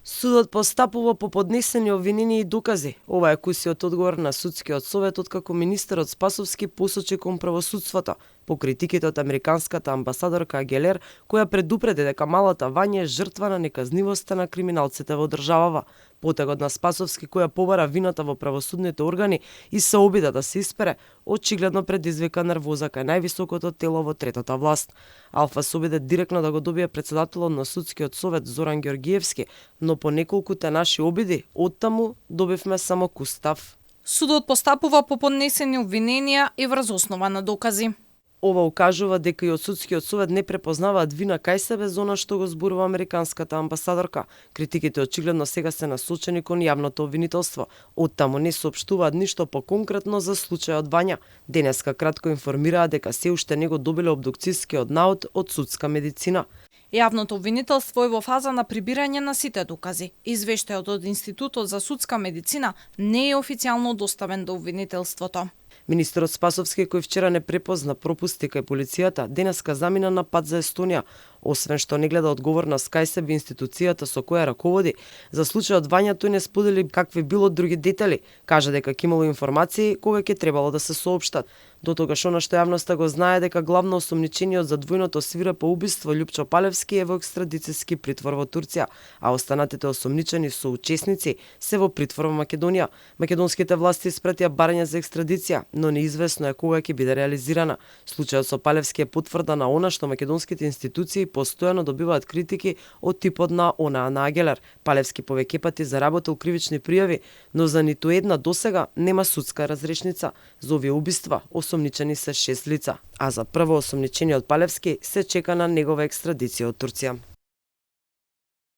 Судот постапува по поднесени обвиненија и докази. Ова е кусиот одговор на судскиот совет откако министерот Спасовски посочи кон правосудството по критиките од американската амбасадорка Агелер, која предупреди дека малата Вања е жртва на неказнивоста на криминалците во државава. Потегот на Спасовски, која побара вината во правосудните органи и се обида да се испере, очигледно предизвика нервоза кај највисокото тело во третата власт. Алфа се обиде директно да го добие претседателот на судскиот совет Зоран Ѓоргиевски, но по неколкуте наши обиди, оттаму добивме само кустав. Судот постапува по поднесени обвиненија и врз основа на докази. Ова укажува дека и од судскиот совет не препознаваат вина кај себе за она што го зборува американската амбасадорка. Критиките очигледно сега се насочени кон јавното обвинителство. Оттаму не соопштуваат ништо поконкретно за случајот Вања. Денеска кратко информираа дека се уште не го добиле обдукцијскиот наод од судска медицина. Јавното обвинителство е во фаза на прибирање на сите докази. Извештајот од Институтот за судска медицина не е официјално доставен до обвинителството. Министерот Спасовски, кој вчера не препозна пропусти кај полицијата, денеска замина на пат за Естонија. Освен што не гледа одговорност кај себе институцијата со која раководи, за случајот Вања тој не сподели какви било други детали. Кажа дека ќе имало информации кога ќе требало да се соопштат. До тогаш она што јавноста го знае дека главно осомничениот за двојното свирепо убиство Љупчо Палевски е во екстрадицијски притвор во Турција, а останатите осомничени соучесници се во притвор во Македонија. Македонските власти испратија барање за екстрадиција, но неизвестно е кога ќе биде реализирана. Случајот со Палевски е потврда на она што македонските институции постојано добиваат критики од типот на онаа на Агелер. Палевски повеќе пати заработил кривични пријави, но за ниту една досега нема судска разрешница. За овие убиства осомничени се 6 лица, а за прво осомничениот Палевски се чека на негова екстрадиција од Турција.